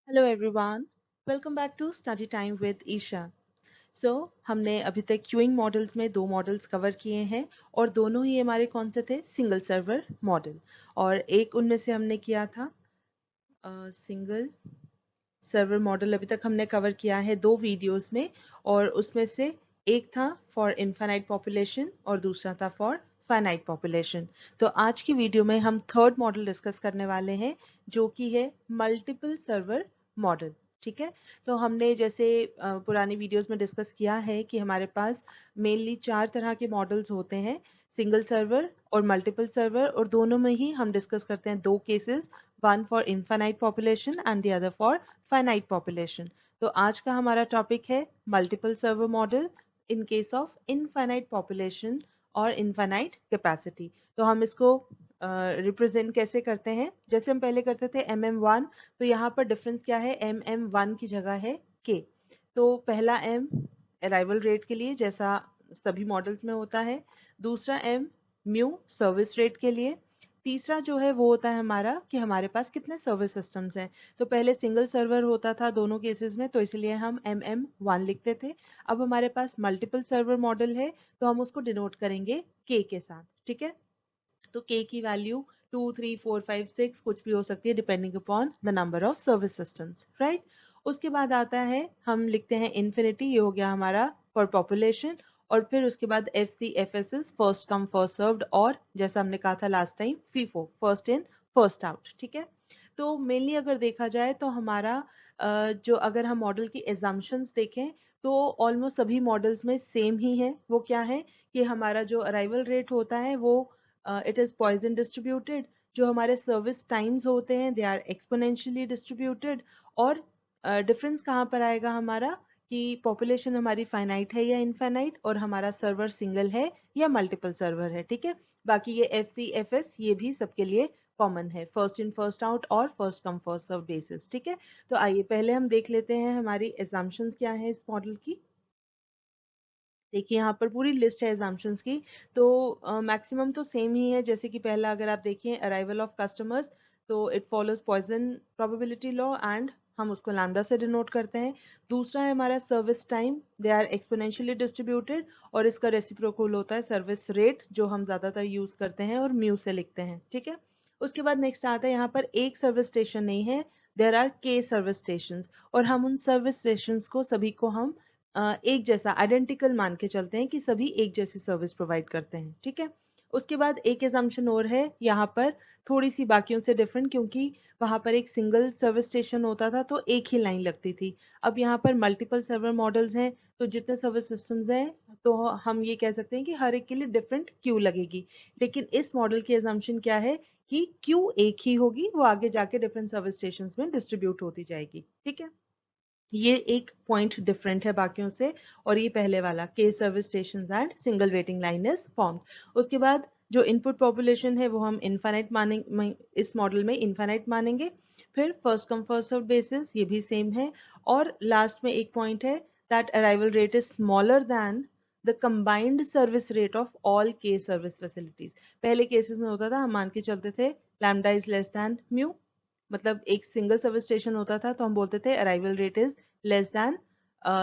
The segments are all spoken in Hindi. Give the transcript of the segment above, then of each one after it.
Hello everyone, welcome back to study time with Isha. So हमने अभी तक क्यूइंग मॉडल्स में दो मॉडल्स कवर किए हैं और दोनों ही हमारे कौन से थे? Single server model. और एक उनमें से हमने किया था सिंगल सर्वर मॉडल। अभी तक हमने कवर किया है दो वीडियोस में, और उसमें से एक था फॉर इनफाइनाइट पॉपुलेशन और दूसरा था फॉर फाइनाइट पॉपुलेशन। तो आज की वीडियो में हम थर्ड मॉडल डिस्कस करने वाले हैं, जो कि है मल्टीपल सर्वर मॉडल। ठीक है, तो हमने जैसे पुरानी वीडियोस में डिस्कस किया है कि हमारे पास मेनली चार तरह के मॉडल्स होते हैं, सिंगल सर्वर और मल्टीपल सर्वर, और दोनों में ही हम डिस्कस करते हैं दो cases, one for infinite population and the other for finite population. तो आज का हमारा टॉपिक है multiple server model in case of infinite population और इनफाइनाइट कैपेसिटी। तो हम इसको रिप्रेजेंट कैसे करते हैं? जैसे हम पहले करते थे MM1, तो यहाँ पर डिफरेंस क्या है? MM1 की जगह है K। तो पहला M अराइवल रेट के लिए, जैसा सभी मॉडल्स में होता है। दूसरा M म्यू सर्विस रेट के लिए। तीसरा जो है वो होता है हमारा कि हमारे पास कितने सर्विस सिस्टम्स हैं। तो पहले सिंगल सर्वर होता था दोनों केसेस में, तो इसलिए हम MM1 लिखते थे। अब हमारे पास मल्टीपल सर्वर मॉडल है, तो हम उसको डिनोट करेंगे K के साथ। ठीक है, तो K की वैल्यू 2, 3, 4, 5, 6 कुछ भी हो सकती है, depending upon the number of service systems, right. उसके बाद आता है, हम लिखते हैं इन्फिनिटी, ये हो गया हमारा फॉर पॉपुलेशन। और फिर उसके बाद FCFS first come first served, और जैसा हमने कहा था last time, FIFO first in first out. ठीक है, तो मेनली अगर देखा जाए तो हमारा जो अगर हम मॉडल की एजम्पशंस देखें तो ऑलमोस्ट सभी मॉडल्स में सेम ही है। वो क्या है कि हमारा जो अराइवल रेट होता है वो इट इज पॉइजन डिस्ट्रीब्यूटेड। जो हमारे सर्विस टाइम्स होते हैं दे आर एक्सपोनेंशियली डिस्ट्रीब्यूटेड। और डिफरेंस कहाँ पर आएगा हमारा कि पॉपुलेशन हमारी फाइनाइट है या इनफाइनाइट, और हमारा सर्वर सिंगल है या मल्टीपल सर्वर है। ठीक है, बाकी ये FCFS ये भी सबके लिए कॉमन है, फर्स्ट इन फर्स्ट आउट और first come first serve basis. ठीक है, तो आइए पहले हम देख लेते हैं हमारी एजम्पशंस क्या है इस मॉडल की। देखिए यहाँ पर पूरी लिस्ट है एजम्पशंस की। तो मैक्सिमम तो सेम ही है, जैसे कि पहला अगर आप देखिए अराइवल ऑफ कस्टमर्स, तो it follows Poisson probability law and हम उसको लैम्डा से डिनोट करते हैं। दूसरा है हमारा service time, they are exponentially distributed, और इसका रेसिप्रोकल होता है सर्विस रेट, जो हम ज्यादातर यूज करते हैं और म्यू से लिखते हैं। ठीक है, उसके बाद नेक्स्ट आता है, यहाँ पर एक सर्विस स्टेशन नहीं है, देर आर के सर्विस स्टेशन, और हम उन सर्विस स्टेशन को सभी को हम एक जैसा आइडेंटिकल मान के चलते हैं कि सभी एक जैसी सर्विस प्रोवाइड करते हैं। ठीक है, उसके बाद एक एजम्पशन और है यहाँ पर, थोड़ी सी बाकियों से डिफरेंट, क्योंकि वहां पर एक सिंगल सर्विस स्टेशन होता था तो एक ही लाइन लगती थी। अब यहाँ पर मल्टीपल सर्वर मॉडल्स हैं, तो जितने सर्विस सिस्टम्स हैं तो हम ये कह सकते हैं कि हर एक के लिए डिफरेंट क्यू लगेगी। लेकिन इस मॉडल की एजम्पशन क्या है कि क्यू एक ही होगी, वो आगे जाके डिफरेंट सर्विस स्टेशन में डिस्ट्रीब्यूट होती जाएगी। ठीक है, ये एक पॉइंट डिफरेंट है बाकियों से। और ये पहले वाला के service station and single waiting line is formed. उसके बाद जो इनपुट पॉपुलेशन है वो हम इनफाइनाइट मानेंगे, इस मॉडल में इनफाइनाइट मानेंगे। फिर first come first serve basis, ये भी सेम है। और लास्ट में एक पॉइंट है that arrival rate is smaller than the combined service rate of all के सर्विस फैसिलिटीज। पहले केसेस में होता था, हम मान के चलते थे lambda is less than mu, मतलब एक सिंगल सर्विस स्टेशन होता था तो हम बोलते थे arrival rate is less then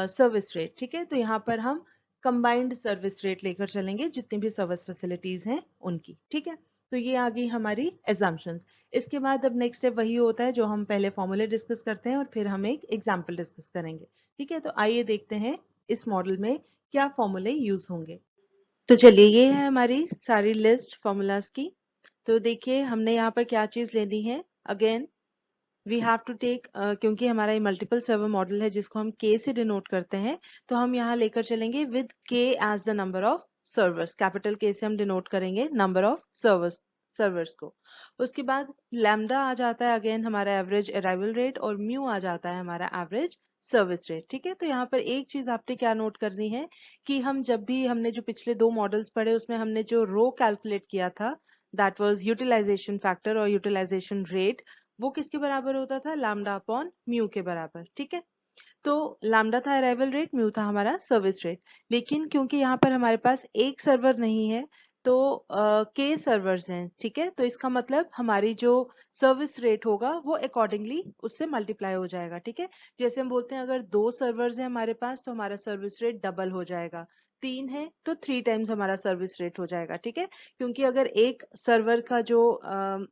service rate. ठीक है, तो यहाँ पर हम कंबाइंड सर्विस रेट लेकर चलेंगे जितनी भी सर्विस फैसिलिटीज हैं उनकी। ठीक है, तो ये आ गई हमारी एजम्पशंस। इसके बाद अब नेक्स्ट स्टेप वही होता है जो हम पहले फॉर्मूले डिस्कस करते हैं और फिर हम एक एग्जाम्पल डिस्कस करेंगे। ठीक है, तो आइए देखते हैं इस मॉडल में क्या फॉर्मूले यूज होंगे। तो चलिए, ये है हमारी सारी लिस्ट फॉर्मूलाज की। तो देखिए हमने यहाँ पर क्या चीज लेनी है। Again we have to take, क्योंकि हमारा ये मल्टीपल सर्वर मॉडल है जिसको हम के से डिनोट करते हैं, तो हम यहाँ लेकर चलेंगे with k as the number of servers. Capital K से हम डिनोट करेंगे नंबर ऑफ सर्वर्स को। उसके बाद लैम्डा आ जाता है अगेन हमारा एवरेज अराइवल रेट, और म्यू आ जाता है हमारा एवरेज सर्विस रेट। ठीक है, तो यहाँ पर एक चीज आपने क्या नोट करनी है कि हम जब भी हमने जो पिछले दो मॉडल्स पढ़े उसमें हमने जो रो कैलकुलेट किया था, दैट वाज यूटिलाइजेशन फैक्टर और यूटिलाइजेशन रेट, वो किसके बराबर होता था? लैम्डा अपॉन म्यू के बराबर। ठीक है, तो लैम्डा था अराइवल रेट, म्यू था हमारा सर्विस रेट। लेकिन क्योंकि यहाँ पर हमारे पास एक सर्वर नहीं है, तो के सर्वर्स हैं, ठीक है, तो इसका मतलब हमारी जो सर्विस रेट होगा वो अकॉर्डिंगली उससे मल्टीप्लाई हो जाएगा, ठीक है। जैसे हम बोलते हैं अगर 2 सर्वर्स हैं हमारे पास तो हमारा सर्विस रेट डबल हो जाएगा, 3 है तो 3 टाइम्स हमारा सर्विस रेट हो जाएगा, ठीक है। क्योंकि अगर एक सर्वर का जो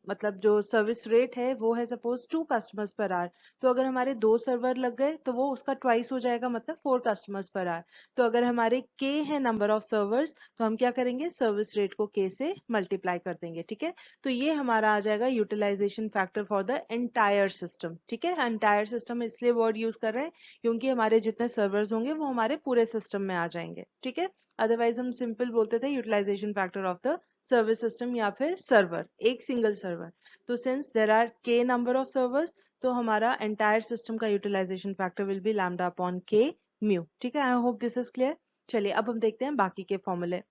मतलब जो सर्विस रेट है वो है सपोज 2 कस्टमर्स पर आवर, तो अगर हमारे 2 सर्वर लग गए तो वो उसका ट्वाइस हो जाएगा, मतलब 4 कस्टमर्स पर आवर। तो अगर हमारे के है नंबर ऑफ सर्वर्स तो हम क्या करेंगे, सर्विस रेट को के से मल्टीप्लाई कर देंगे, ठीक है। तो ये हमारा आ जाएगा utilization factor for the entire system, ठीक है। एंटायर सिस्टम इसलिए वर्ड यूज कर रहे हैं क्योंकि हमारे जितने सर्वर्स होंगे वो हमारे पूरे सिस्टम में आ जाएंगे, ठीक है। अदरवाइज हम सिंपल बोलते थे utilization factor of the service system या फिर सर्वर, एक सिंगल सर्वर। तो since there are k number of servers तो हमारा एंटायर सिस्टम का utilization factor will be lambda upon के म्यू, ठीक है। I hope this is clear. चलिए अब हम देखते हैं बाकी के फॉर्मूले।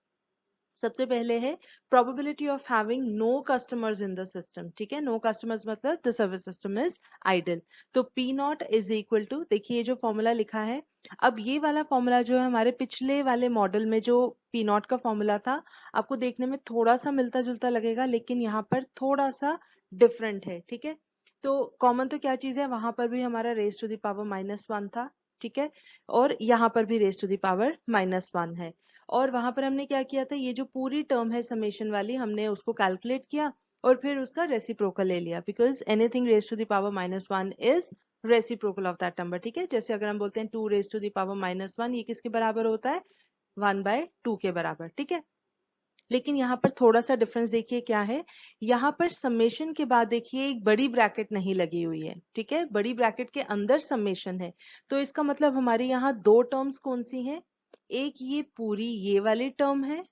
सबसे पहले है probability of having no customers in the system, ठीक है। नो कस्टमर्स मतलब the service system is idle. तो P naught is equal to, देखिए ये जो फॉर्मूला लिखा है, अब ये वाला फॉर्मूला जो है हमारे पिछले वाले मॉडल में जो पी नॉट का फॉर्मूला था आपको देखने में थोड़ा सा मिलता जुलता लगेगा, लेकिन यहाँ पर थोड़ा सा डिफरेंट है, ठीक है। तो कॉमन तो क्या चीज है, वहां पर भी हमारा रेज टू द पावर -1 था, ठीक है, और यहाँ पर भी रेज टू द पावर -1 है। और वहां पर हमने क्या किया था, ये जो पूरी टर्म है समेशन वाली हमने उसको कैलकुलेट किया और फिर उसका रेसिप्रोकल ले लिया, because anything raise to the power -1 is reciprocal of that number, ठीक है। जैसे अगर हम बोलते हैं 2 रेज टू द पावर -1, ये किसके बराबर होता है, 1/2 के बराबर, ठीक है। लेकिन यहाँ पर थोड़ा सा डिफरेंस देखिए क्या है, यहाँ पर समेशन के बाद देखिए एक बड़ी ब्रैकेट नहीं लगी हुई है, ठीक है, बड़ी ब्रैकेट के अंदर समेशन है। तो इसका मतलब हमारी यहाँ दो टर्म्स कौन सी हैं, एक ये पूरी ये वाली टर्म है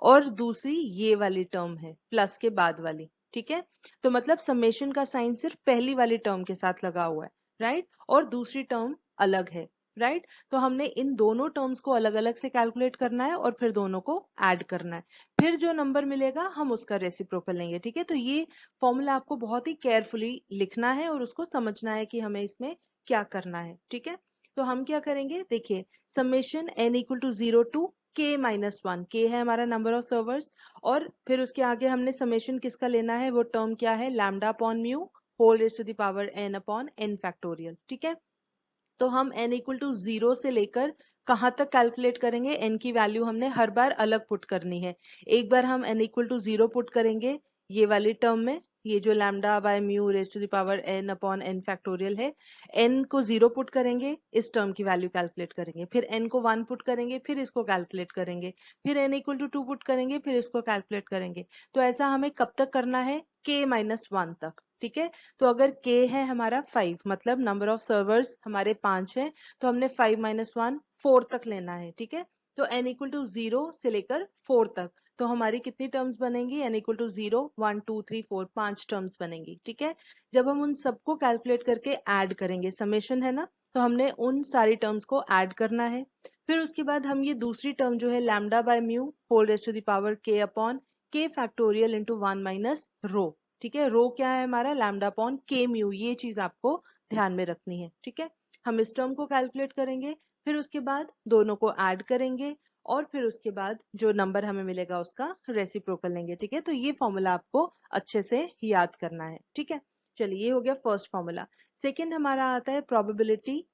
और दूसरी ये वाली टर्म है प्लस के बाद वाली, ठीक है। तो मतलब समेशन का साइन सिर्फ पहली वाली टर्म के साथ लगा हुआ है, राइट, और दूसरी टर्म अलग है, राइट। तो हमने इन दोनों टर्म्स को अलग अलग से कैलकुलेट करना है और फिर दोनों को ऐड करना है, फिर जो नंबर मिलेगा हम उसका रेसिप्रोकल लेंगे, ठीक है। तो ये फॉर्मूला आपको बहुत ही केयरफुली लिखना है और उसको समझना है कि हमें इसमें क्या करना है, ठीक है। तो हम क्या करेंगे, देखिए summation n equal to 0 to k-1, k है हमारा नंबर ऑफ सर्वर्स, और फिर उसके आगे हमने समेशन किसका लेना है, वो टर्म क्या है, lambda upon mu whole raise to the power n upon n factorial, ठीक है। तो हम n इक्वल टू 0 से लेकर कहाँ तक कैलकुलेट करेंगे, n की वैल्यू हमने हर बार अलग पुट करनी है। एक बार हम n इक्वल टू 0 पुट करेंगे ये वाली टर्म में, ये जो lambda by mu raise to the power n upon n factorial है, n को 0 पुट करेंगे इस टर्म की वैल्यू कैलकुलेट करेंगे, फिर n को 1 पुट करेंगे फिर इसको कैलकुलेट करेंगे, फिर n इक्वल टू 2 पुट करेंगे फिर इसको कैलकुलेट करेंगे। तो ऐसा हमें कब तक करना है, k-1 तक, ठीक है। तो अगर k है हमारा 5, मतलब नंबर ऑफ सर्वर्स हमारे 5 है, तो हमने 5 - 1 4 तक लेना है, ठीक है। तो n इक्वल टू 0 से लेकर 4 तक, तो हमारी कितनी टर्म्स बनेंगी, n इक्वल टू 0 1 2 3 4 5 टर्म्स बनेंगी, ठीक है। जब हम उन सबको कैलकुलेट करके ऐड करेंगे, समेशन है ना, तो हमने उन सारी टर्म्स को ऐड करना है। फिर उसके बाद हम ये दूसरी टर्म जो है lambda by mu whole raise to the power k upon k factorial into 1 minus rho, ठीक है। रो क्या है हमारा, लैम्डा अपॉन के म्यू, ये चीज आपको ध्यान में रखनी है, ठीक है। हम इस टर्म को कैलकुलेट करेंगे, फिर उसके बाद दोनों को ऐड करेंगे और फिर उसके बाद जो नंबर हमें मिलेगा उसका रेसिप्रोकल लेंगे, ठीक है। तो ये फॉर्मूला आपको अच्छे से याद करना है, ठीक है। चलिए ये हो गया फर्स्ट फॉर्मूला। सेकेंड हमारा आता है probability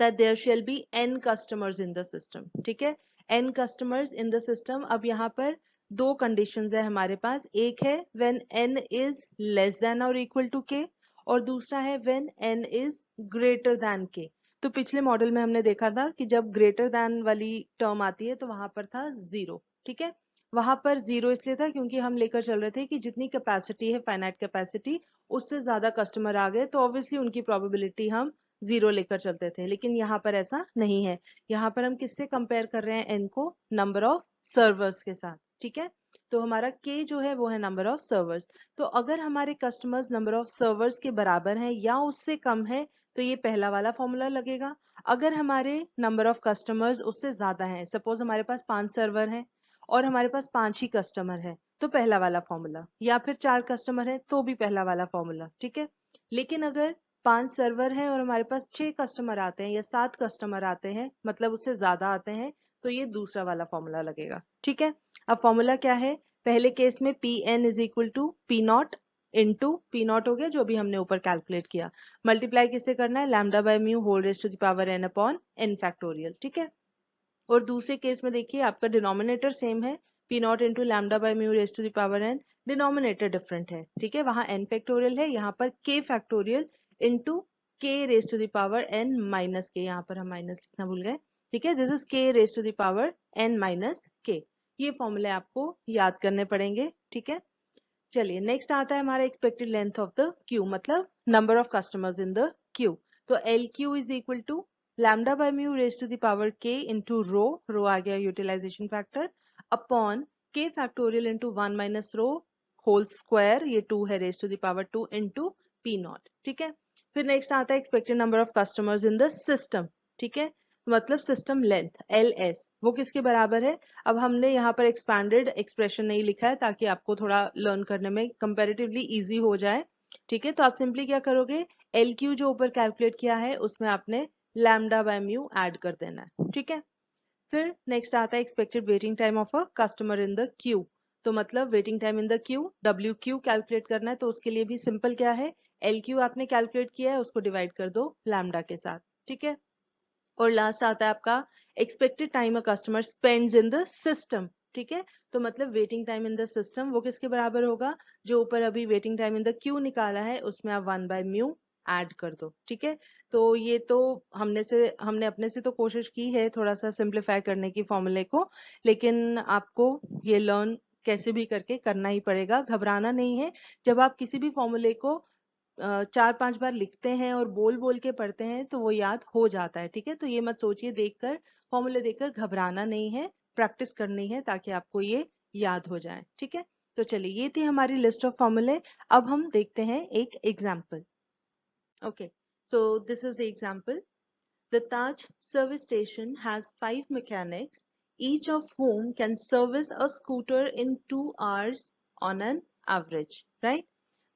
that there shall be n customers in the system, ठीक है। n customers in the system, अब यहाँ पर दो कंडीशंस है हमारे पास, एक है when n is less than or equal to k और दूसरा है when n is greater than k। तो पिछले मॉडल में हमने देखा था कि जब ग्रेटर देन वाली टर्म आती है तो वहां पर था 0, ठीक है। वहां पर 0 इसलिए था क्योंकि हम लेकर चल रहे थे कि जितनी कैपेसिटी है फाइनाइट कैपेसिटी उससे ज्यादा कस्टमर आ गए तो ऑब्वियसली उनकी प्रोबेबिलिटी हम 0 लेकर चलते थे, लेकिन यहाँ पर ऐसा नहीं है। यहाँ पर हम किससे कंपेयर कर रहे हैं n को, नंबर ऑफ सर्वर्स के साथ, ठीक है। तो हमारा k जो है वो है नंबर ऑफ सर्वर्स। तो अगर हमारे कस्टमर्स नंबर ऑफ सर्वर्स के बराबर हैं या उससे कम है तो ये पहला वाला फॉर्मूला लगेगा। अगर हमारे नंबर ऑफ कस्टमर्स उससे ज्यादा हैं, सपोज हमारे पास 5 सर्वर हैं और हमारे पास 5 ही कस्टमर है तो पहला वाला फॉर्मूला, या फिर 4 कस्टमर है तो भी पहला वाला फॉर्मूला, ठीक है। लेकिन अगर 5 सर्वर है और हमारे पास 6 कस्टमर आते हैं या 7 कस्टमर आते हैं, मतलब उससे ज्यादा आते हैं, तो ये दूसरा वाला फॉर्मूला लगेगा, ठीक है। अब फॉर्मूला क्या है, पहले केस में P n is equal to P naught into P naught हो गया जो भी हमने ऊपर कैलकुलेट किया, मल्टीप्लाई किससे करना है, lambda by mu whole raise to the power n upon n factorial, ठीक है। और दूसरे केस में देखिए आपका डिनोमिनेटर सेम है, P naught into lambda by mu raise to the power n, denominator different है, ठीक है, वहां एन फैक्टोरियल है, यहाँ पर k factorial into k raise to the power n minus k, यहाँ पर हम माइनस लिखना भूल गए, ठीक है, this is k raise to the power n minus k. ये फॉर्मूले आपको याद करने पड़ेंगे, ठीक है। चलिए नेक्स्ट आता है हमारा expected length of the queue, मतलब number of customers in the queue. तो L Q is equal to lambda by mu raise to the power K into rho, rho आ गया utilization factor, upon K factorial into 1 minus rho whole square, ये 2 है raise to the power 2 into P naught, ठीक है। फिर नेक्स्ट आता है expected number of customers in the system, ठीक है, मतलब सिस्टम लेंथ एल एस, वो किसके बराबर है। अब हमने यहाँ पर एक्सपैंडेड एक्सप्रेशन नहीं लिखा है ताकि आपको थोड़ा लर्न करने में कंपैरेटिवली इजी हो जाए, ठीक है। तो आप सिंपली क्या करोगे, एल क्यू जो ऊपर कैलकुलेट किया है उसमें आपने लैम्डा बाय म्यू ऐड कर देना है, ठीक है। फिर नेक्स्ट आता है expected waiting time of a customer in the queue, तो मतलब waiting time in the Q W Q calculate करना है, तो उसके लिए भी सिंपल क्या है, एल क्यू आपने कैलकुलेट किया है उसको डिवाइड कर दो लैम्डा के साथ, ठीक है। और लास्ट आता है आपका expected time a customer spends in the system, ठीक है, तो मतलब waiting time in the system वो किसके बराबर होगा, जो ऊपर अभी waiting time in the Q निकाला है उसमें आप 1 बाय म्यू ऐड कर दो, ठीक है। तो ये तो हमने अपने से तो कोशिश की है थोड़ा सा सिंप्लीफाई करने की फॉर्मूले को, लेकिन आपको ये लर्न कैसे भी करके करना ही पड़ेगा, घबराना नहीं है। जब आप किसी भी फॉर्मूले को 4-5 बार लिखते हैं और बोल बोल के पढ़ते हैं तो वो याद हो जाता है, ठीक है। तो ये मत सोचिए देखकर, फॉर्मूले देखकर घबराना नहीं है, प्रैक्टिस करनी है ताकि आपको ये याद हो जाए, ठीक है। तो चलिए ये थी हमारी लिस्ट ऑफ फॉर्मूले। अब हम देखते हैं एक example. Okay, so this is the example. The Taj service station has 5 mechanics, each of whom can service a scooter in 2 hours on an average, right?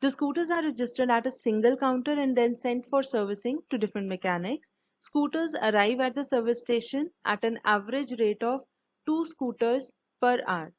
The scooters are registered at a single counter and then sent for servicing to different mechanics. Scooters arrive at the service station at an average rate of 2 scooters per hour.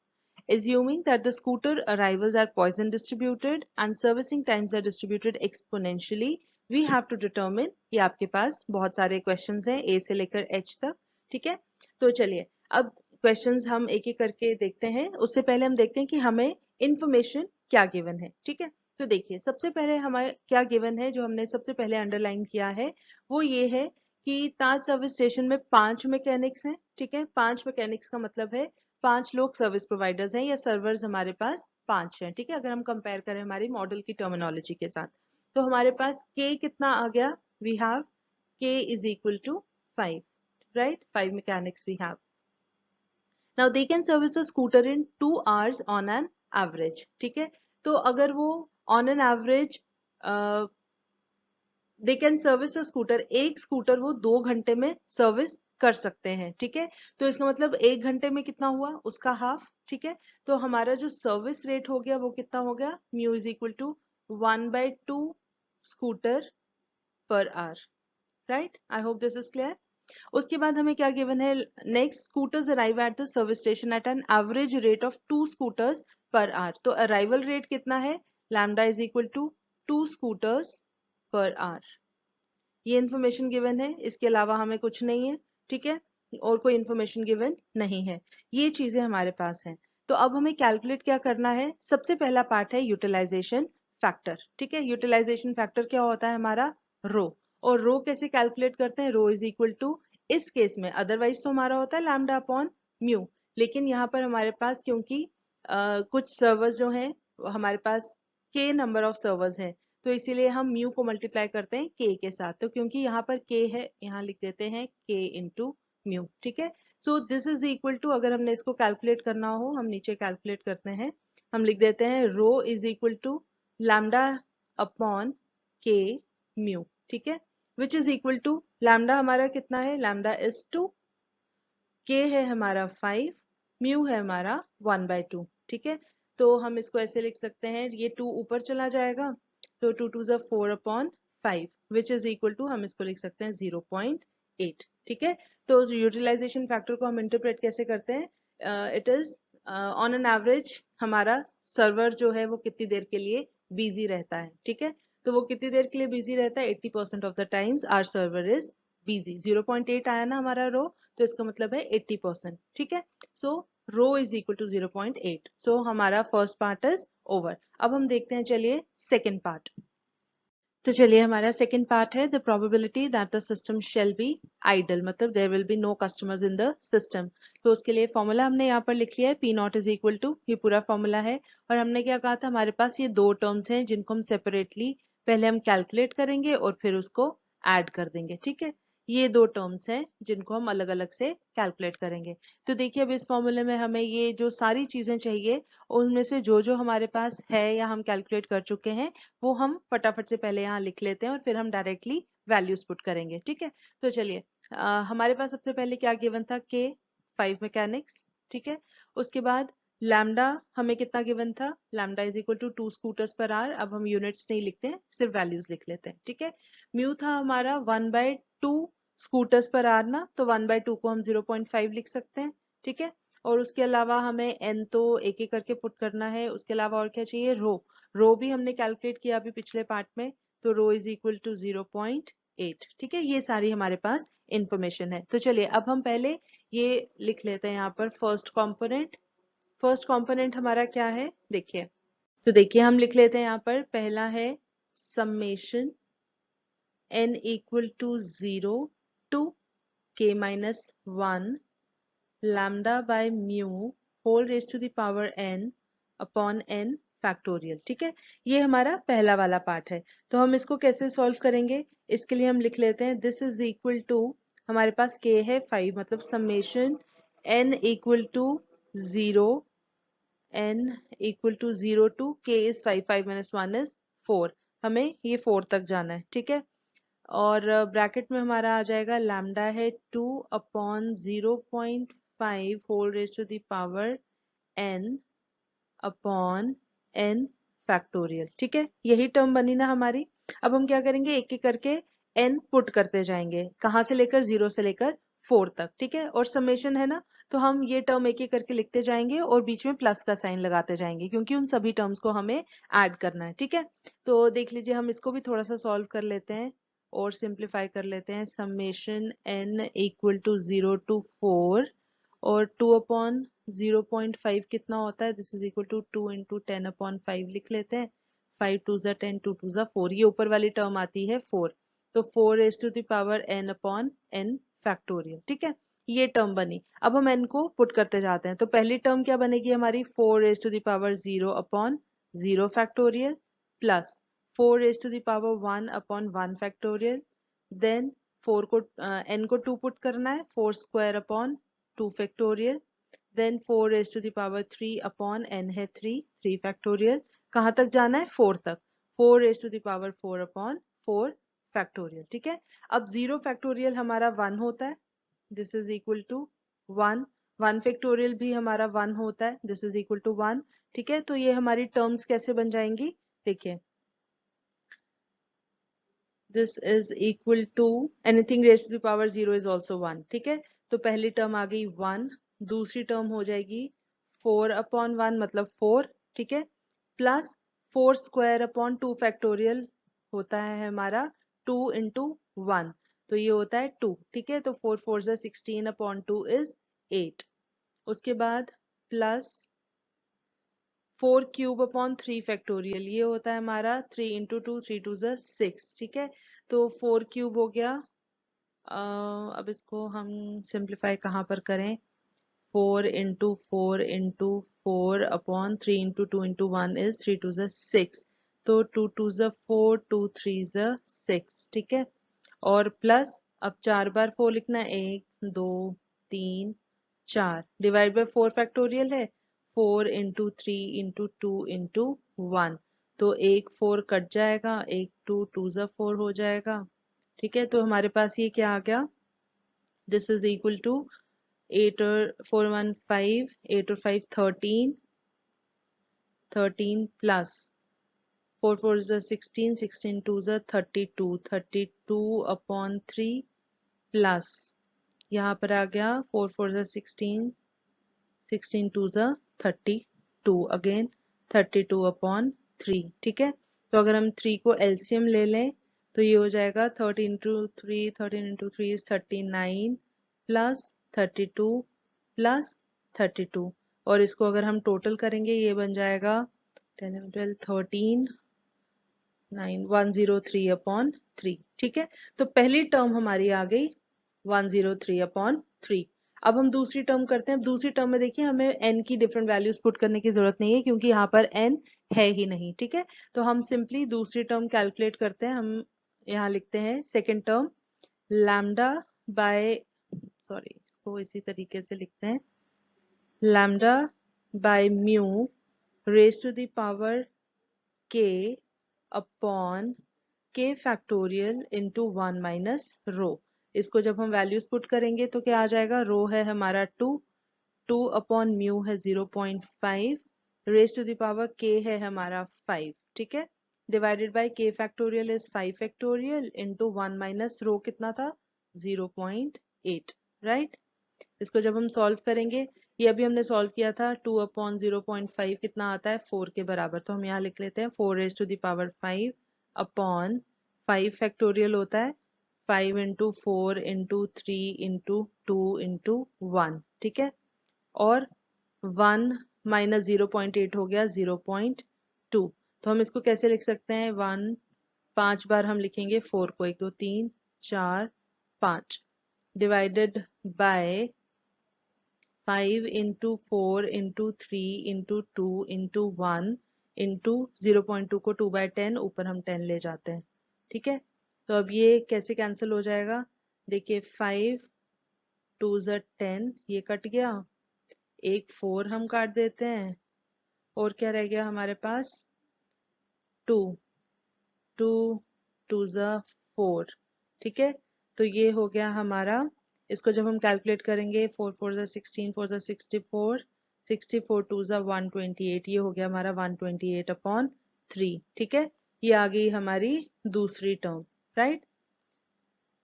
Assuming that the scooter arrivals are Poisson distributed and servicing times are distributed exponentially, we have to determine, ये आपके पास बहुत सारे questions हैं A से लेकर H तक, ठीक है। तो चलिए अब questions हम एक एक करके देखते हैं, उससे पहले हम देखते हैं कि हमें information क्या given है, ठीक है। तो देखिए सबसे पहले हमें क्या given है, जो हमने सबसे पहले underline किया है वो ये है कि ताज सर्विस स्टेशन में 5 मैकेनिक्स हैं, ठीक है। 5 मैकेनिक्स का मतलब है 5 लोग सर्विस प्रोवाइडर्स हैं या सर्वर्स हमारे पास 5 हैं, ठीक है, अगर हम कंपेयर करें हमारी मॉडल की टर्मिनोलॉजी के साथ। तो हमारे पास के कितना आ गया, we have k is equal to 5, right, 5 mechanics we have. Now they can service a scooter in 2 hours on an average, ठीक है। तो अगर वो on an average they can service a scooter, एक स्कूटर वो 2 घंटे में सर्विस कर सकते हैं, ठीक है। तो इसका मतलब 1 घंटे में कितना हुआ, उसका हाफ, ठीक है। तो हमारा जो सर्विस रेट हो गया वो कितना हो गया, mu is equal to 1/2 scooter per hour, right. I hope this is clear. उसके बाद हमें क्या गिवन है, next scooters arrive at the service station at an average rate of 2 scooters per hour. तो अराइवल रेट कितना है, lambda is equal to 2 scooters per hour. ये इन्फॉर्मेशन गिवन है, इसके अलावा हमें कुछ नहीं है, ठीक है, और कोई इन्फॉर्मेशन गिवन नहीं है, ये चीजें हमारे पास हैं। तो अब हमें कैलकुलेट क्या करना है, सबसे पहला पार्ट है यूटिलाइजेशन फैक्टर, ठीक है। यूटिलाइजेशन फैक्टर क्या होता है हमारा, रो। और रो कैसे कैलकुलेट करते हैं, रो इज इक्वल टू, इस केस में अदरवाइज तो हमारा होता है लैम्डा अपॉन म्यू, लेकिन यहाँ पर हमारे पास क्योंकि कुछ सर्वर्स जो हैं हमारे पास के नंबर ऑफ सर्वर्स हैं, तो इसीलिए हम म्यू को मल्टीप्लाई करते हैं के साथ। तो क्योंकि यहाँ पर के है, यहाँ लिख देते हैं के इंटू म्यू, ठीक है। So this is equal to, अगर हमने इसको कैलकुलेट करना हो हम नीचे कैलकुलेट करते हैं, हम लिख देते हैं rho is equal to lambda upon के म्यू, ठीक है, which is equal to lambda हमारा कितना है, लैम्डा इज 2, के है हमारा 5, म्यू है हमारा 1/2, ठीक है। तो हम इसको ऐसे लिख सकते हैं, ये 2 ऊपर चला जाएगा, तो 2 2 ज़ा 4 upon 5 which is equal to, हम इसको लिख सकते हैं 0.8, ठीक है। तो यूटिलाइजेशन फैक्टर को हम इंटरप्रेट कैसे करते हैं, it is on an average हमारा सर्वर जो है वो कितनी देर के लिए बिजी रहता है, ठीक है। तो वो कितनी देर के लिए बिजी रहता है, 80% of the times our server is busy. 0.8 आया ना हमारा रो, तो इसका मतलब है 80%, ठीक है। सो रो इज इक्वल टू 0.8। सो हमारा फर्स्ट पार्ट इज ओवर। अब हम देखते हैं, चलिए सेकेंड पार्ट। तो चलिए हमारा सेकंड पार्ट है the probability that the system shall be idle, मतलब there will be no customers in the system. तो उसके लिए फॉर्मूला हमने यहाँ पर लिख लिया है, P naught is equal to, ये पूरा फॉर्मूला है। और हमने क्या कहा था, हमारे पास ये दो टर्म्स हैं जिनको हम सेपरेटली पहले हम कैलकुलेट करेंगे और फिर उसको ऐड कर देंगे, ठीक है। ये दो टर्म्स हैं जिनको हम अलग अलग से कैलकुलेट करेंगे। तो देखिए अब इस फॉर्मूले में हमें ये जो सारी चीजें चाहिए उनमें से जो जो हमारे पास है या हम कैलकुलेट कर चुके हैं वो हम फटाफट से पहले यहाँ लिख लेते हैं और फिर हम डायरेक्टली वैल्यूज पुट करेंगे, ठीक है। तो चलिए हमारे पास सबसे पहले क्या गिवन था, के 5 मैकेनिक्स, ठीक है। उसके बाद लैम्डा हमें कितना गिवन था, lambda is equal to 2 scooters per hour. अब हम यूनिट्स नहीं लिखते हैं, सिर्फ वैल्यूज लिख लेते हैं, ठीक है। म्यू था हमारा 1/2 स्कूटर्स पर आवर ना, तो 1/2 को हम 0.5 लिख सकते हैं, ठीक है। और उसके अलावा हमें एन तो एक एक करके पुट करना है। उसके अलावा और क्या चाहिए, रो। रो भी हमने कैलकुलेट किया अभी पिछले पार्ट में, तो रो इज इक्वल टू 0.8, ठीक है। ये सारी हमारे पास इंफॉर्मेशन है। तो चलिए अब हम पहले ये लिख लेते हैं यहाँ पर फर्स्ट कंपोनेंट। फर्स्ट कंपोनेंट हमारा क्या है, देखिए। तो देखिए हम लिख लेते हैं यहाँ पर, पहला है summation n equal to 0 to k minus 1 lambda by mu whole raised to the power n upon n factorial, ठीक है। ये हमारा पहला वाला पार्ट है। तो हम इसको कैसे सॉल्व करेंगे, इसके लिए हम लिख लेते हैं दिस इज इक्वल टू, हमारे पास k है 5, मतलब summation n equal to 0, n equal to 0 to k is 5, 5 minus 1 is 4। हमें ये 4 तक जाना है, ठीक है। और ब्रैकेट में हमारा आ जाएगा लैम्डा है 2 upon 0.5 whole raise to the power n upon n factorial, ठीक है। यही टर्म बनी ना हमारी। अब हम क्या करेंगे, एक एक करके n पुट करते जाएंगे, कहाँ से लेकर, 0 से लेकर 4 तक, ठीक है। और समेशन है ना, तो हम ये टर्म एक एक करके लिखते जाएंगे और बीच में प्लस का साइन लगाते जाएंगे, क्योंकि उन सभी टर्म्स को हमें ऐड करना है, ठीक है। तो देख लीजिए हम इसको भी थोड़ा सा सॉल्व कर लेते हैं और सिंप्लीफाई कर लेते हैं। Summation n equal to 0 to 4 और 2 अपॉन 0.5 कितना होता है, this is equal to 2 into 10 upon 5 लिख लेते हैं। 5 2 ज़ा 10, 2 2 ज़ा 4, ये ऊपर वाली टर्म आती है 4। तो 4 raise to the power n upon n factorial, ठीक है। ये टर्म बनी। अब हम n को पुट करते जाते हैं। तो पहली टर्म क्या बनेगी हमारी, 4 raise to the power 0 upon 0 factorial plus 4 raise to the power 1 upon 1 factorial. Then 4 को n को 2 पुट करना है, 4 square upon 2 factorial. Then 4 raise to the power 3 upon n है 3, 3 फैक्टोरियल। कहाँ तक जाना है, 4 तक। 4 raise to the power 4 upon 4 factorial, ठीक है। अब 0 फैक्टोरियल हमारा 1 होता है, this is equal to 1। 1 factorial भी हमारा 1 होता है, दिस इज इक्वल टू 1, ठीक है। तो ये हमारी टर्म्स कैसे बन जाएंगी, देखिए। This is equal to anything raise to the power 0 is also 1, ठीक है। तो पहली टर्म आ गई 1, दूसरी टर्म हो जाएगी 4 अपॉन 1 मतलब 4, ठीक है, प्लस 4 स्क्वायर अपॉन 2 फैक्टोरियल होता है हमारा 2 इंटू 1, तो ये होता है 2, ठीक है। तो 4 4 ज़ा 16 अपॉन 2 इज 8। उसके बाद प्लस 4 क्यूब अपॉन 3 फैक्टोरियल, ये होता है हमारा 3 इंटू 2, 3 2 ज़ा 6, ठीक है। तो 4 क्यूब हो गया। अब इसको हम सिंप्लीफाई कहाँ पर करें, 4 into 4 into 4 upon 3 into 2 into 1 is 3 2 ज़ा 6, तो 2 2 ज़ा 4, 2 3 ज़ा 6, ठीक है। और प्लस अब 4 बार 4 लिखना है, 1 2 3 4, डिवाइड बाय 4 फैक्टोरियल है, 4 इंटू 3 इंटू 2 इंटू 1, तो एक 4 कट जाएगा, एक 2 2 ज़ा 4 हो जाएगा, ठीक है। तो हमारे पास ये क्या आ गया, दिस इज इक्वल टू 8 और 4 1 5, 8 और 5 13, 13 plus 4 4 is 16, 16 2 is 32, 32 upon 3 plus यहाँ पर आ गया 4 4 is 16, 16 2 is 32 अगेन 32 अपॉन 3, ठीक है। तो अगर हम 3 को एलसीएम ले लें तो ये हो जाएगा 13 into three is 39 plus 32 plus 32, और इसको अगर हम टोटल करेंगे ये बन जाएगा 10 12 13 103 अपॉन 3, ठीक है। तो पहली टर्म हमारी आ गई 103 अपॉन 3। अब हम दूसरी टर्म करते हैं। दूसरी टर्म में देखिए हमें n की डिफरेंट वैल्यूज पुट करने की जरूरत नहीं है क्योंकि यहाँ पर n है ही नहीं, ठीक है। तो हम सिंपली दूसरी टर्म कैलकुलेट करते हैं। हम यहाँ लिखते हैं second term lambda by, sorry इसको इसी तरीके से लिखते हैं, lambda by mu raise to the power k upon k factorial into 1 minus rho. इसको जब हम वैल्यूज पुट करेंगे तो क्या आ जाएगा, रो है हमारा 2 अपॉन म्यू है 0.5, raise to the power k है हमारा 5, ठीक है, divided by k factorial is 5 factorial into 1 minus rho कितना था 0.8, राइट। इसको जब हम सॉल्व करेंगे, ये अभी हमने सॉल्व किया था, 2 अपॉन 0.5 कितना आता है 4 के बराबर, तो हम यहाँ लिख लेते हैं 4 raise to the power 5 upon 5 factorial होता है 5 इंटू 4 इंटू 3 इंटू 2 इंटू 1, ठीक है, और 1 माइनस 0.8 हो गया 0.2। तो हम इसको कैसे लिख सकते हैं, 1 5 बार हम लिखेंगे 4 को, 1 2 3 4 5, divided by 5 into 4 into 3 into 2 into 1 into 0.2 को 2 बाय 10 ऊपर हम 10 ले जाते हैं, ठीक है। तो अब ये कैसे कैंसिल हो जाएगा, देखिए 5 2 ज़ 10, ये कट गया, एक 4 हम काट देते हैं, और क्या रह गया हमारे पास 2 2 2 ज़ 4, ठीक है। तो ये हो गया हमारा, इसको जब हम कैलकुलेट करेंगे 4 4 ज़ 16 4 ज़ 64 64 2 ज़ 128, ये हो गया हमारा 128 अपॉन 3, ठीक है। ये आ गई हमारी दूसरी टर्म, राइट।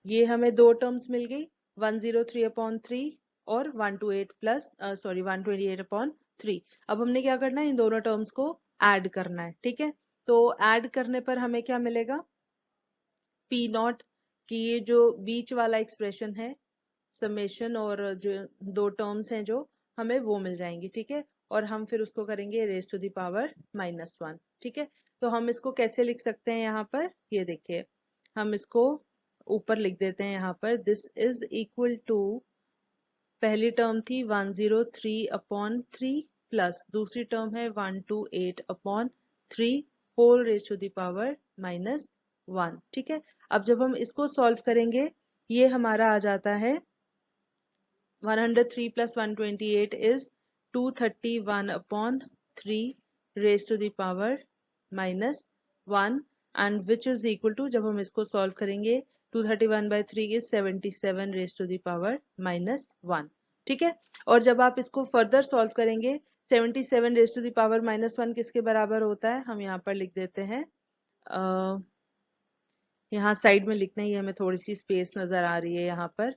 ये हमें दो टर्म्स मिल गई 103 अपॉन 3 और 128 प्लस 128 अपॉन 3। अब हमने क्या करना है, इन दोनों टर्म्स को ऐड करना है, ठीक है। तो ऐड करने पर हमें क्या मिलेगा, पी नॉट की ये जो बीच वाला एक्सप्रेशन है समेशन, और जो दो टर्म्स हैं जो हमें वो मिल जाएंगी, ठीक है। और हम फिर उसको करेंगे रेज टू द पावर -1, ठीक है। तो हम इसको कैसे लिख सकते हैं, यहाँ पर ये देखिए हम इसको ऊपर लिख देते हैं, यहाँ पर दिस इज इक्वल टू, पहली टर्म थी 103 अपॉन 3 प्लस दूसरी टर्म है 128 upon 3 whole raise to the power -1, ठीक है। अब जब हम इसको सॉल्व करेंगे ये हमारा आ जाता है 103 plus 128 is 231 upon 3 raised to the power -1, and which is equal to, जब हम इसको सॉल्व करेंगे 231 by 3 is 77 raised to the power -1, ठीक है। और जब आप इसको फर्दर सॉल्व करेंगे 77 raised to the power -1 किसके बराबर होता है, हम यहाँ पर लिख देते हैं, यहाँ साइड में लिखना ही हमें थोड़ी सी स्पेस नजर आ रही है यहाँ पर,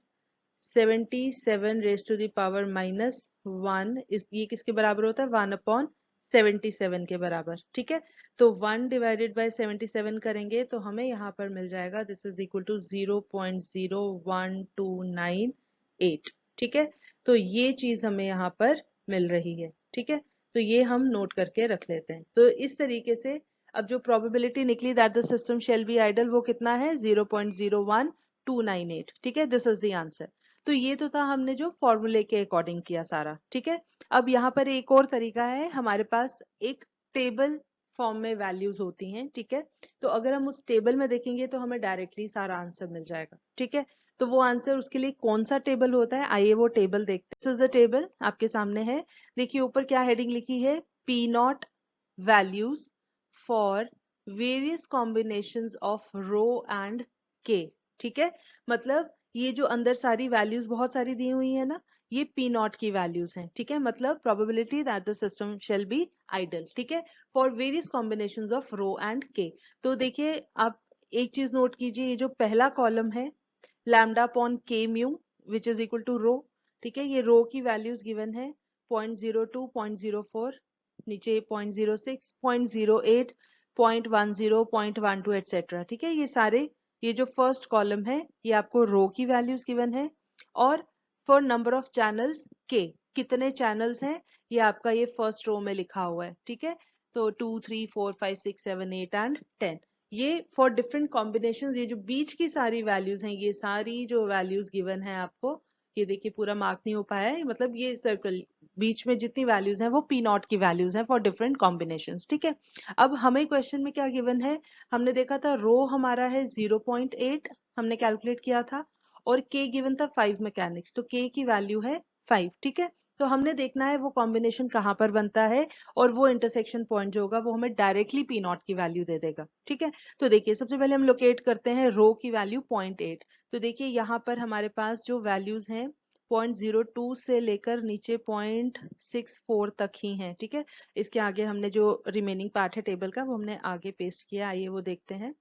77 रेज टू द पावर -1 इस ये किसके बराबर होता है 1 अपॉन 77 के बराबर, ठीक है। तो 1 डिवाइडेड बाय 77 करेंगे तो हमें यहाँ पर मिल जाएगा दिस इज इक्वल टू 0.01298, ठीक है। तो ये चीज हमें यहाँ पर मिल रही है, ठीक है। तो ये हम नोट करके रख लेते हैं। तो इस तरीके से अब जो प्रोबेबिलिटी निकली that the system shall be idle वो कितना है 0.01298, ठीक है, दिस इज द आंसर। तो ये तो था हमने जो फॉर्मूले के अकॉर्डिंग किया सारा, ठीक है। अब यहाँ पर एक और तरीका है, हमारे पास एक टेबल फॉर्म में वैल्यूज होती हैं, ठीक है। तो अगर हम उस टेबल में देखेंगे तो हमें डायरेक्टली सारा आंसर मिल जाएगा, ठीक है। तो वो आंसर उसके लिए कौन सा टेबल होता है, आइए वो टेबल देखते हैं। दिस इज द टेबल आपके सामने है, देखिए ऊपर क्या हेडिंग लिखी है, P naught values for various combinations of rho and k, ठीक है। मतलब ये जो अंदर सारी वैल्यूज बहुत सारी दी हुई है ना, ये पी नॉट की वैल्यूज हैं, ठीक है। मतलब probability that the system shall be idle, ठीक है, for various combinations of rho and k. तो देखिए आप एक चीज नोट कीजिए, ये जो पहला कॉलम है लैम्डा अपॉन के mu which is equal to rho, ठीक है, ये रो की वैल्यूज गिवन है 0.02, 0.04, नीचे 0.06, 0.08, 0.10, 0.12 एटसेट्रा। ठीक है, ये सारे, ये जो फर्स्ट कॉलम है ये आपको रो की वैल्यूज गिवन है, और फॉर नंबर ऑफ चैनल्स के, कितने चैनल्स हैं ये आपका ये फर्स्ट रो में लिखा हुआ है। ठीक है, तो 2, 3, 4, 5, 6, 7, 8 एंड 10, ये फॉर डिफरेंट कॉम्बिनेशंस। ये जो बीच की सारी वैल्यूज हैं, ये सारी जो वैल्यूज गिवन है आपको, ये देखिए पूरा मार्क नहीं हो पाया है, मतलब ये सर्कल बीच में जितनी वैल्यूज हैं वो पी नॉट की वैल्यूज हैं फॉर डिफरेंट कॉम्बिनेशंस। ठीक है, अब हमें क्वेश्चन में क्या गिवन है, हमने देखा था रो हमारा है 0.8, हमने कैलकुलेट किया था, और k गिवन था 5 मैकेनिक्स, तो k की वैल्यू है 5। ठीक है, तो हमने देखना है वो कॉम्बिनेशन कहाँ पर बनता है, और वो इंटरसेक्शन पॉइंट जो होगा वो हमें डायरेक्टली पी नॉट की वैल्यू दे देगा। ठीक है, तो देखिए सबसे पहले हम लोकेट करते हैं रो की वैल्यू 0.8। तो देखिए यहाँ पर हमारे पास जो वैल्यूज हैं 0.02 से लेकर नीचे 0.64 तक ही हैं। ठीक है, इसके आगे हमने जो रिमेनिंग पार्ट है टेबल का वो हमने आगे पेस्ट किया, आइए वो देखते हैं।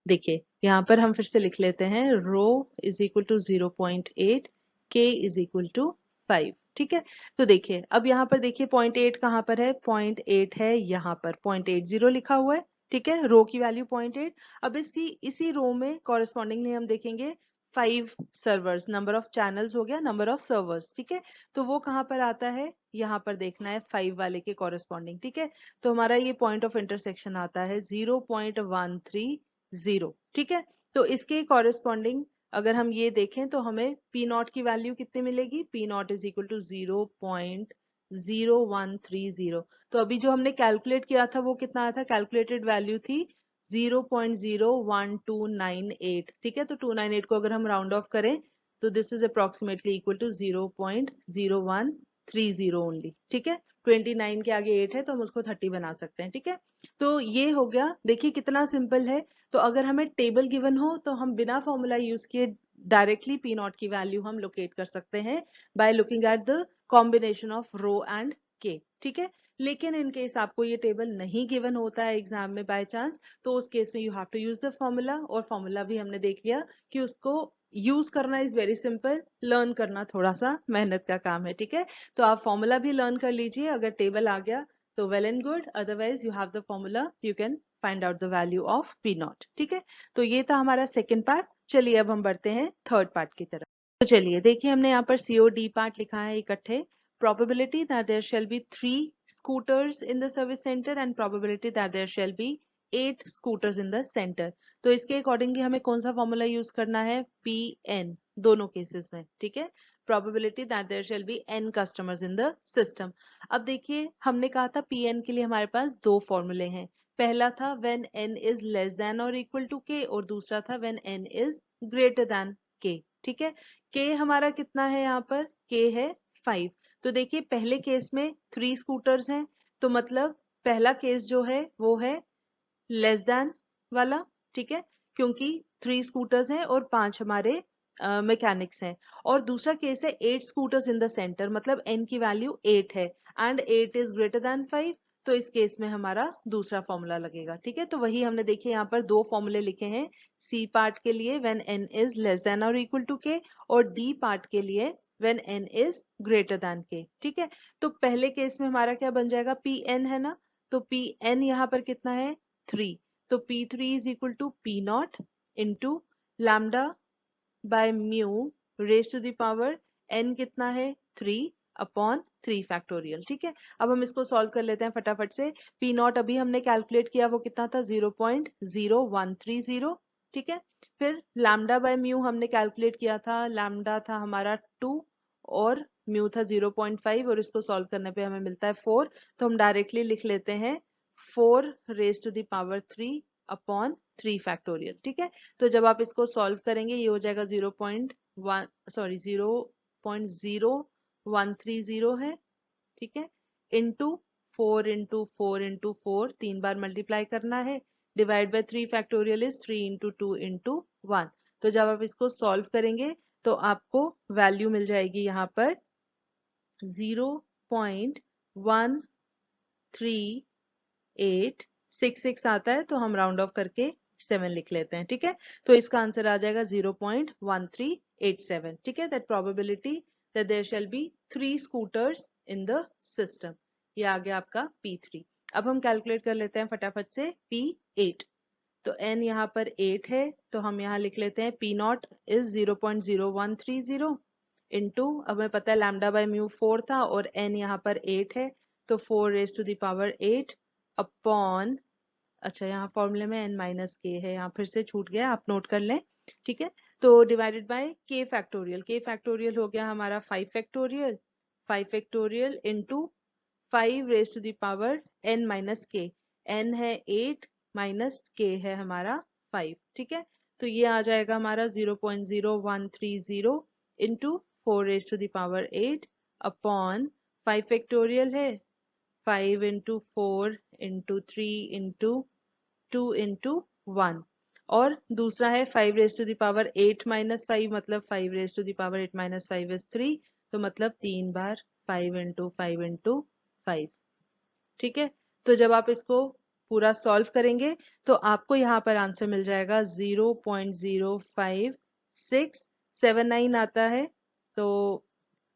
देखिए यहाँ पर हम फिर से लिख लेते हैं, रो इज इक्वल टू 0.8, के इज इक्वल टू 5। ठीक है, तो देखिए अब यहाँ पर देखिए 0.8 कहाँ पर है, 0.8 है यहाँ पर, 0.80 लिखा हुआ है। ठीक है, रो की वैल्यू 0.8। अब इसी रो में कॉरेस्पॉन्डिंगली हम देखेंगे 5 सर्वर्स, नंबर ऑफ चैनल्स हो गया, नंबर ऑफ सर्वर्स। ठीक है, तो वो कहाँ पर आता है, यहाँ पर देखना है 5 वाले के कॉरेस्पॉन्डिंग। ठीक है, तो हमारा ये पॉइंट ऑफ इंटरसेक्शन आता है 0.130। ठीक है, तो इसके कॉरेस्पॉन्डिंग अगर हम ये देखें तो हमें पी नॉट की वैल्यू कितनी मिलेगी, P naught is equal to 0.0130। तो अभी जो हमने कैलकुलेट किया था वो कितना आया था, कैलकुलेटेड वैल्यू थी 0.01298। ठीक है, तो 298 को अगर हम राउंड ऑफ करें तो this is approximately equal to 0.0130 only. ठीक है, 29 के आगे 8 है तो हम उसको 30 बना सकते हैं। ठीक है, तो ये हो गया, देखिए कितना सिंपल है। तो अगर हमें टेबल गिवन हो तो हम बिना फॉर्मूला यूज किए डायरेक्टली पी नॉट की वैल्यू हम लोकेट कर सकते हैं by looking at the combination of rho and k. ठीक है, लेकिन इन केस आपको ये टेबल नहीं गिवन होता है एग्जाम में बाय चांस, तो उस केस में you have to use the formula, और फॉर्मूला भी हमने देख लिया कि उसको यूज करना इज वेरी सिंपल, लर्न करना थोड़ा सा मेहनत का काम है। ठीक है, तो आप फॉर्मूला भी लर्न कर लीजिए, अगर टेबल आ गया तो well and good, otherwise you have the formula, you can find out the value of P naught. ठीक है, तो ये था हमारा सेकेंड पार्ट। चलिए अब हम बढ़ते हैं थर्ड पार्ट की तरफ। तो चलिए देखिए हमने यहाँ पर COD पार्ट लिखा है इकट्ठे, probability that there shall be 3 scooters in the service center and probability that there shall be 8 scooters in the center। तो इसके अकॉर्डिंगली हमें कौन सा फॉर्मूला यूज करना है, PN, दोनों केसेस में। ठीक है, probability that there shall be n customers in the system। अब देखिए हमने कहा था PN के लिए हमारे पास दो फॉर्मूले हैं, पहला था when n is less than or equal to k, और दूसरा था when n is greater than k। ठीक है, k हमारा कितना है, यहाँ पर k है 5। तो देखिए पहले केस में 3 स्कूटर्स हैं, तो मतलब पहला केस जो है वो है लेस देन वाला। ठीक है, क्योंकि 3 स्कूटर्स हैं और 5 हमारे मैकेनिक्स हैं, और दूसरा केस है 8 स्कूटर्स इन द सेंटर, मतलब n की वैल्यू 8 है एंड 8 इज ग्रेटर देन 5, तो इस केस में हमारा दूसरा फॉर्मूला लगेगा। ठीक है, तो वही हमने देखिए यहाँ पर दो फॉर्मूले लिखे हैं, C पार्ट के लिए when n is less then और इक्वल टू k, और D पार्ट के लिए when n is greater than k। ठीक है, तो पहले केस में हमारा क्या बन जाएगा, Pn है ना, तो Pn यहाँ पर कितना है 3, तो P3 is equal to P naught into lambda by mu raised to the power n कितना है 3 अपॉन 3 फैक्टोरियल। ठीक है, अब हम इसको सॉल्व कर लेते हैं फटाफट से। P नॉट अभी हमने कैलकुलेट किया वो कितना था 0.0130। ठीक है, फिर लैम्डा बाय म्यू हमने कैलकुलेट किया था, लैम्डा था हमारा 2 और म्यू था 0.5, और इसको सॉल्व करने पे हमें मिलता है 4, तो हम डायरेक्टली लिख लेते हैं 4 raise to the power 3 upon 3 factorial. ठीक है, तो जब आप इसको सॉल्व करेंगे ये हो जाएगा 0.130 है। ठीक है, इंटू 4 इंटू 4 इंटू 4, 3 बार मल्टीप्लाई करना है, divide by 3 factorial is 3 into 2 into 1। तो जब आप इसको सॉल्व करेंगे तो आपको वैल्यू मिल जाएगी यहाँ पर 0.1366 आता है, तो हम राउंड ऑफ करके 7 लिख लेते हैं। ठीक है, तो इसका आंसर आ जाएगा 0.1387। ठीक है, that probability that there shall be 3 scooters in the system. ये आ गया आपका P3. अब हम कैलकुलेट कर लेते हैं फटाफट से P8. तो n यहाँ पर 8 है, तो हम यहाँ लिख लेते हैं P0 is 0.0130 इंटू, अब हमें पता है लैम्डा बाय म्यू 4 था और n यहाँ पर 8 है, तो 4 raise to the power 8 upon, अच्छा यहाँ फॉर्मूले में n माइनस के है, यहाँ फिर से छूट गया, आप नोट कर लें, ठीक है। तो डिवाइडेड बाय k फैक्टोरियल हो गया हमारा 5 factorial into 5 raise to the power n minus k, n है 8 माइनस k है हमारा 5, ठीक है। तो ये आ जाएगा हमारा 0.0130 into 4 raise to the power 8 upon 5 factorial है, 5 इंटू 4 इंटू 3 इंटू 2 इंटू 1, और दूसरा है 5 raise to the power 8 minus 5, मतलब 5 raise to the power 8 minus 5 is 3, तो मतलब 3 बार 5 इंटू 5 इंटू 5, ठीक है। तो जब आप इसको पूरा सॉल्व करेंगे तो आपको यहाँ पर आंसर मिल जाएगा 0.05679 आता है, तो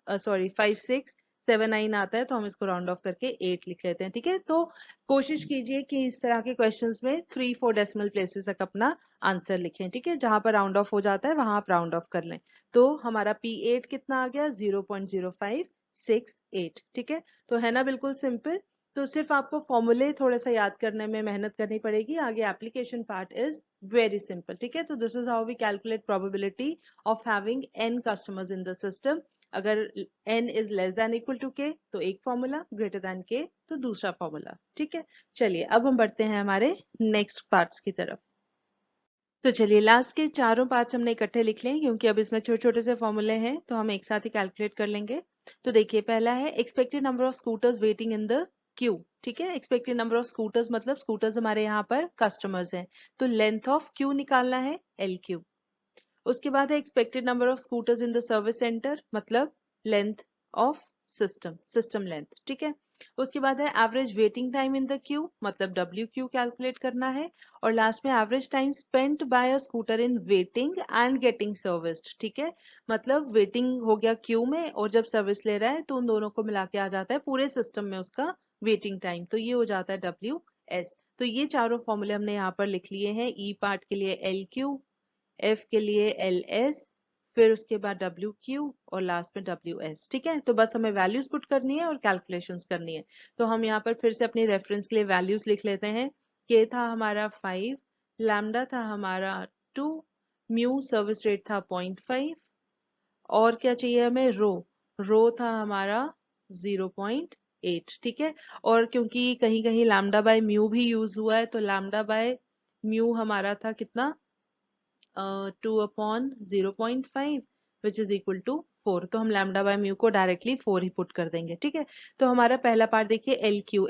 सॉरी 5679 आता है, तो हम इसको राउंड ऑफ करके 8 लिख लेते हैं, ठीक है। तो कोशिश कीजिए कि इस तरह के क्वेश्चंस में 3-4 डेसिमल प्लेसेस तक अपना आंसर लिखें, ठीक है। जहां पर राउंड ऑफ हो जाता है वहां आप राउंड ऑफ कर लें। तो हमारा P8 कितना आ गया 0.0568, ठीक है। तो है ना बिल्कुल सिंपल। तो सिर्फ आपको फॉर्मूले थोड़ा सा याद करने में मेहनत करनी पड़ेगी, आगे application part is very simple, ठीक है। तो this is how we calculate probability of having n customers in the system. अगर n is less than equal to k तो एक फॉर्मूला, ग्रेटर देन k तो दूसरा फॉर्मूला, ठीक है। चलिए अब हम बढ़ते हैं हमारे नेक्स्ट पार्ट्स की तरफ। तो चलिए लास्ट के चारों पार्ट्स हमने इकट्ठे लिख लें, क्योंकि अब इसमें छोटे छोटे से फॉर्मूले हैं तो हम एक साथ ही कैलकुलेट कर लेंगे। तो देखिए पहला है expected number of scooters waiting in the Q, ठीक है। एक्सपेक्टेड नंबर ऑफ स्कूटर्स मतलब स्कूटर्स हमारे यहाँ पर कस्टमर्स हैं, तो लेंथ ऑफ क्यू निकालना है LQ। उसके बाद है expected number of scooters in the service centre, मतलब लेंथ ऑफ सिस्टम लेंथ, ठीक है। उसके बाद है average waiting time in the queue, मतलब WQ कैलकुलेट करना है। और लास्ट में average time spent by a scooter in waiting and getting serviced, ठीक है। मतलब वेटिंग हो गया क्यू में और जब सर्विस ले रहा है तो उन दोनों को मिला के आ जाता है पूरे सिस्टम में उसका वेटिंग टाइम, तो ये हो जाता है WS। तो ये चारों फॉर्मूले हमने यहाँ पर लिख लिए हैं। ई पार्ट के लिए LQ, F के लिए LS, फिर उसके बाद WQ और लास्ट में WS, ठीक है। तो बस हमें वैल्यूज पुट करनी है और कैलकुलेशंस करनी है। तो हम यहाँ पर फिर से अपनी रेफरेंस के लिए वैल्यूज लिख लेते हैं। K था हमारा 5, लैम्डा था हमारा 2, म्यू सर्विस रेट था 0.5, और क्या चाहिए हमें, रो था हमारा 0.8, ठीक है। और क्योंकि कहीं कहीं लैम्डा बाय म्यू भी यूज हुआ है, तो लैम्डा बाय म्यू हमारा था कितना 2 upon 0.5 which is equal to 4, तो हम लैम्डा बाय म्यू को डायरेक्टली 4 ही पुट कर देंगे, ठीक है। तो हमारा पहला पार्ट देखिए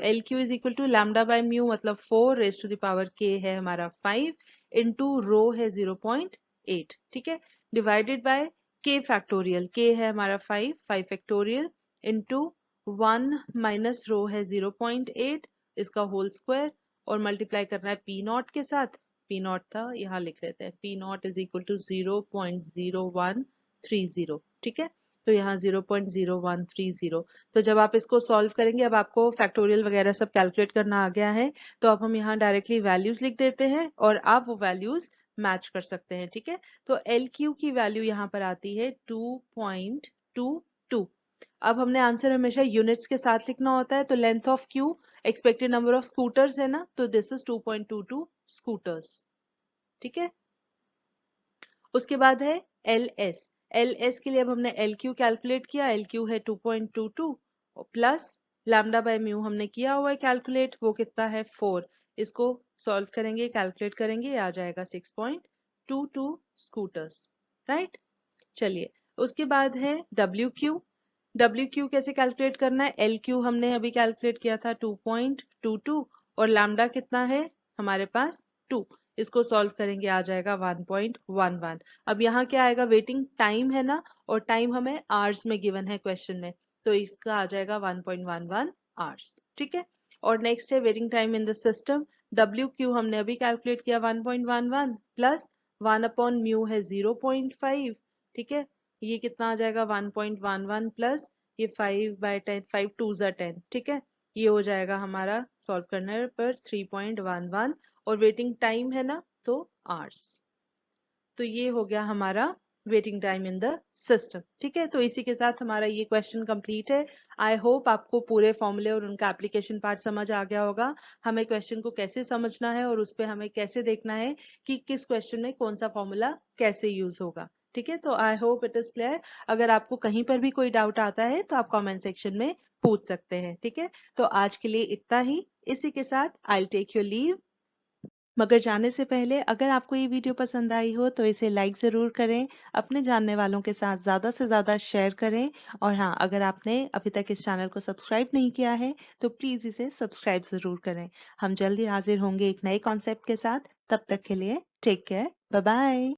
LQ is equal to lambda by mu मतलब 4 raise to the power k है हमारा 5 इंटू रो है 0.8, ठीक है, divided by k factorial, k है हमारा 5 फैक्टोरियल इंटू 1 माइनस रो है 0.8 इसका होल स्क्वायर, और मल्टीप्लाई करना है P0 के साथ। P0 था, यहाँ लिख लेते हैं P0 इज इक्वल टू 0.0130, ठीक है। तो यहाँ 0.0130। तो जब आप इसको सॉल्व करेंगे, अब आपको फैक्टोरियल वगैरह सब कैलकुलेट करना आ गया है, तो अब हम यहाँ डायरेक्टली वैल्यूज लिख देते हैं और आप वो वैल्यूज मैच कर सकते हैं, ठीक है। तो LQ की वैल्यू यहाँ पर आती है 2.22। अब हमने आंसर हमेशा यूनिट्स के साथ लिखना होता है, तो length of Q expected number of scooters है ना, तो दिस इज 2.22 स्कूटर्स, ठीक है। उसके बाद है LS के लिए अब हमने LQ कैलकुलेट किया, LQ है 2.22 प्लस लैम्डा बाय म्यू हमने किया हुआ है कैलकुलेट, वो कितना है 4। इसको सॉल्व करेंगे, कैलकुलेट करेंगे, आ जाएगा 6.22 स्कूटर्स, राइट। चलिए उसके बाद है WQ कैसे कैलकुलेट करना है, LQ हमने अभी कैलकुलेट किया था 2.22 और लैम्डा कितना है हमारे पास 2, इसको सॉल्व करेंगे आ जाएगा 1.11। अब यहाँ क्या आएगा, वेटिंग टाइम है ना, और टाइम हमें आवर्स में गिवन है क्वेश्चन में, तो इसका आ जाएगा 1.11 आवर्स, ठीक है। और नेक्स्ट है waiting time in the system, WQ हमने अभी कैलकुलेट किया 1.11 प्लस 1 अपॉन म्यू है 0.5, ठीक है, ये कितना आ जाएगा 1.11 प्लस ये 5/10, 5 टू ज़ा 10, ठीक है। ये हो जाएगा हमारा सॉल्व करने पर 3.11 और वेटिंग टाइम है ना तो आवर्स। तो ये हो गया हमारा waiting time in the system, ठीक है। तो इसी के साथ हमारा ये क्वेश्चन कंप्लीट है। आई होप आपको पूरे फॉर्मूले और उनका एप्लीकेशन पार्ट समझ आ गया होगा। हमें क्वेश्चन को कैसे समझना है और उस पर हमें कैसे देखना है कि किस क्वेश्चन में कौन सा फॉर्मूला कैसे यूज होगा, ठीक है। तो I hope it is clear. अगर आपको कहीं पर भी कोई डाउट आता है तो आप कॉमेंट सेक्शन में पूछ सकते हैं, ठीक है। तो आज के लिए इतना ही। इसी के साथ आई टेक योर लीव। मगर जाने से पहले अगर आपको ये वीडियो पसंद आई हो तो इसे लाइक ज़रूर करें, अपने जानने वालों के साथ ज़्यादा से ज़्यादा शेयर करें। और हाँ, अगर आपने अभी तक इस चैनल को सब्सक्राइब नहीं किया है तो प्लीज़ इसे सब्सक्राइब ज़रूर करें। हम जल्दी हाजिर होंगे एक नए कॉन्सेप्ट के साथ। तब तक के लिए टेक केयर, बाय बाय।